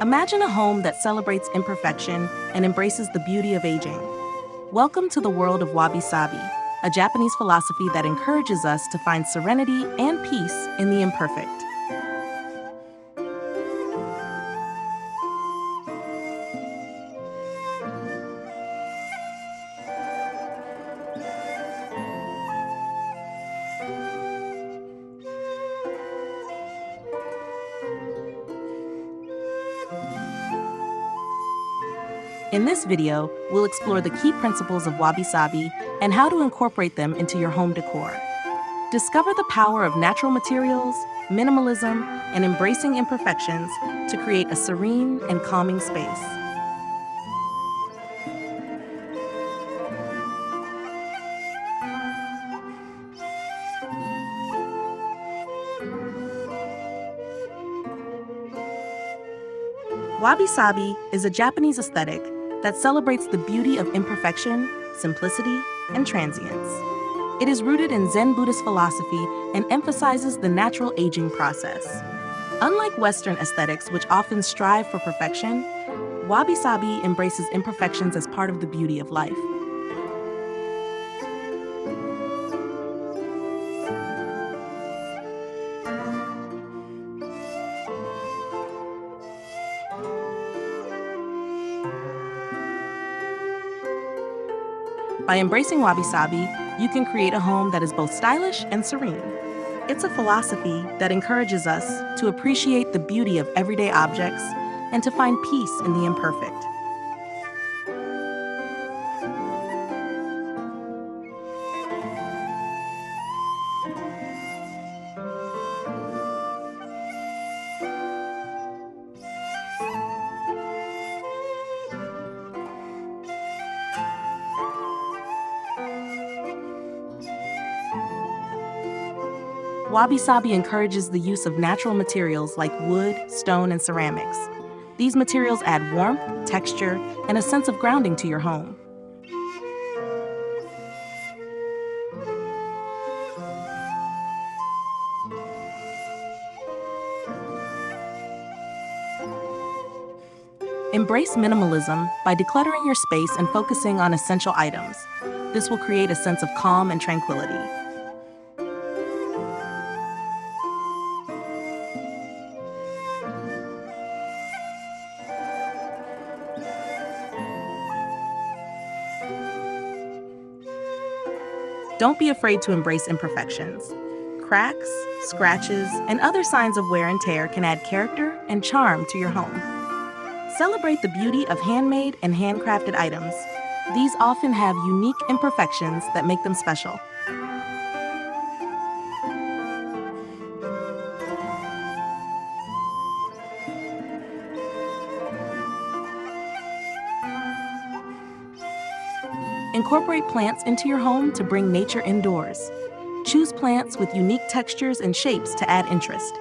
Imagine a home that celebrates imperfection and embraces the beauty of aging. Welcome to the world of Wabi Sabi, a Japanese philosophy that encourages us to find serenity and peace in the imperfect. In this video, we'll explore the key principles of Wabi Sabi and how to incorporate them into your home decor. Discover the power of natural materials, minimalism, and embracing imperfections to create a serene and calming space. Wabi Sabi is a Japanese aesthetic that celebrates the beauty of imperfection, simplicity, and transience. It is rooted in Zen Buddhist philosophy and emphasizes the natural aging process. Unlike Western aesthetics, which often strive for perfection, Wabi Sabi embraces imperfections as part of the beauty of life. By embracing Wabi Sabi, you can create a home that is both stylish and serene. It's a philosophy that encourages us to appreciate the beauty of everyday objects and to find peace in the imperfect. Wabi Sabi encourages the use of natural materials like wood, stone, and ceramics. These materials add warmth, texture, and a sense of grounding to your home. Embrace minimalism by decluttering your space and focusing on essential items. This will create a sense of calm and tranquility. Don't be afraid to embrace imperfections. Cracks, scratches, and other signs of wear and tear can add character and charm to your home. Celebrate the beauty of handmade and handcrafted items. These often have unique imperfections that make them special. Incorporate plants into your home to bring nature indoors. Choose plants with unique textures and shapes to add interest.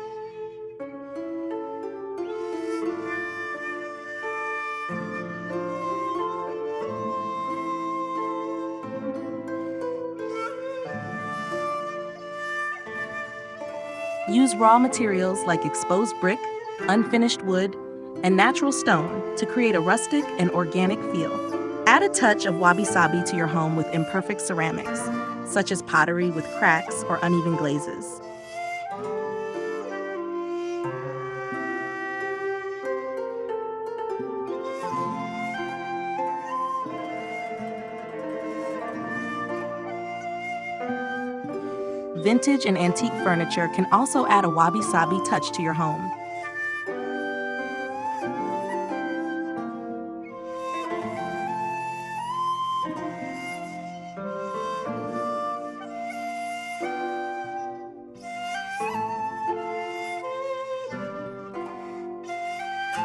Use raw materials like exposed brick, unfinished wood, and natural stone to create a rustic and organic feel. Add a touch of Wabi Sabi to your home with imperfect ceramics, such as pottery with cracks or uneven glazes. Vintage and antique furniture can also add a Wabi Sabi touch to your home.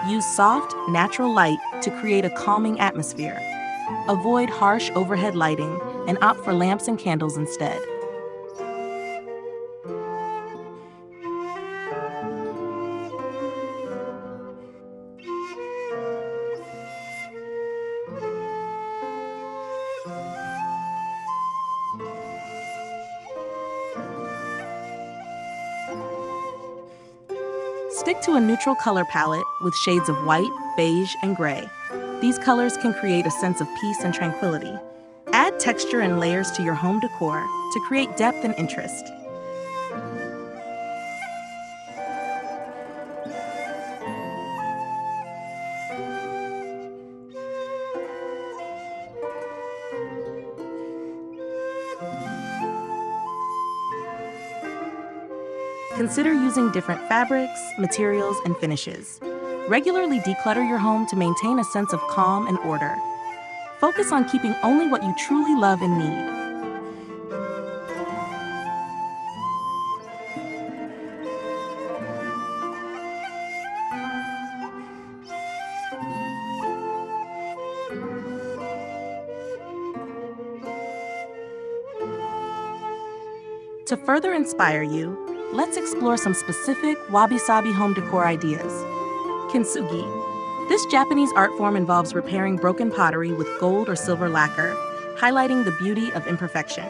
Use soft, natural light to create a calming atmosphere. Avoid harsh overhead lighting and opt for lamps and candles instead. Stick to a neutral color palette with shades of white, beige, and gray. These colors can create a sense of peace and tranquility. Add texture and layers to your home decor to create depth and interest. Consider using different fabrics, materials, and finishes. Regularly declutter your home to maintain a sense of calm and order. Focus on keeping only what you truly love and need. To further inspire you, let's explore some specific Wabi Sabi home decor ideas. Kintsugi. This Japanese art form involves repairing broken pottery with gold or silver lacquer, highlighting the beauty of imperfection.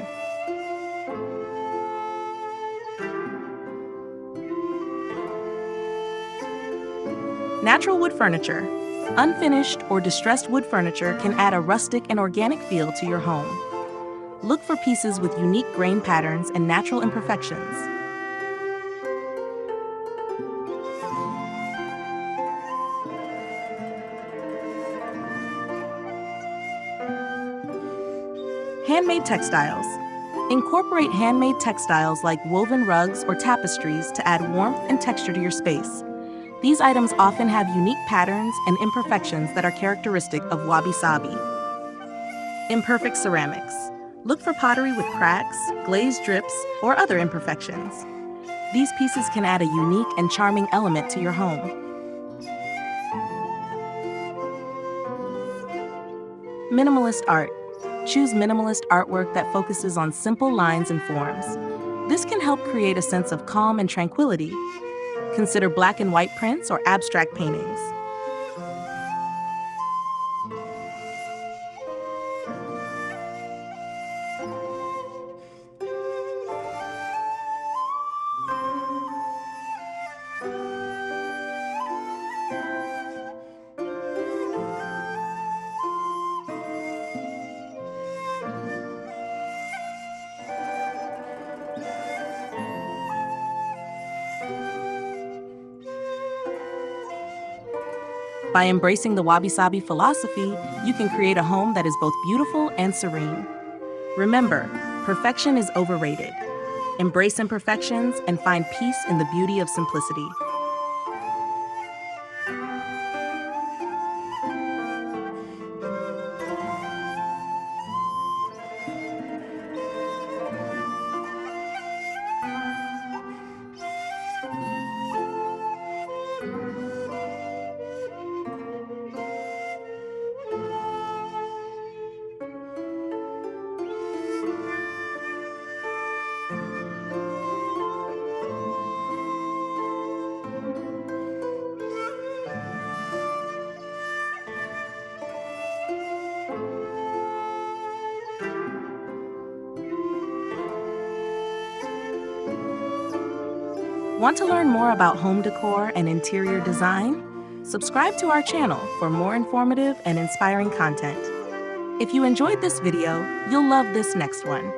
Natural wood furniture. Unfinished or distressed wood furniture can add a rustic and organic feel to your home. Look for pieces with unique grain patterns and natural imperfections. Handmade textiles. Incorporate handmade textiles like woven rugs or tapestries to add warmth and texture to your space. These items often have unique patterns and imperfections that are characteristic of Wabi Sabi. Imperfect ceramics. Look for pottery with cracks, glazed drips, or other imperfections. These pieces can add a unique and charming element to your home. Minimalist art. Choose minimalist artwork that focuses on simple lines and forms. This can help create a sense of calm and tranquility. Consider black and white prints or abstract paintings. By embracing the Wabi Sabi philosophy, you can create a home that is both beautiful and serene. Remember, perfection is overrated. Embrace imperfections and find peace in the beauty of simplicity. Want to learn more about home decor and interior design? Subscribe to our channel for more informative and inspiring content. If you enjoyed this video, you'll love this next one.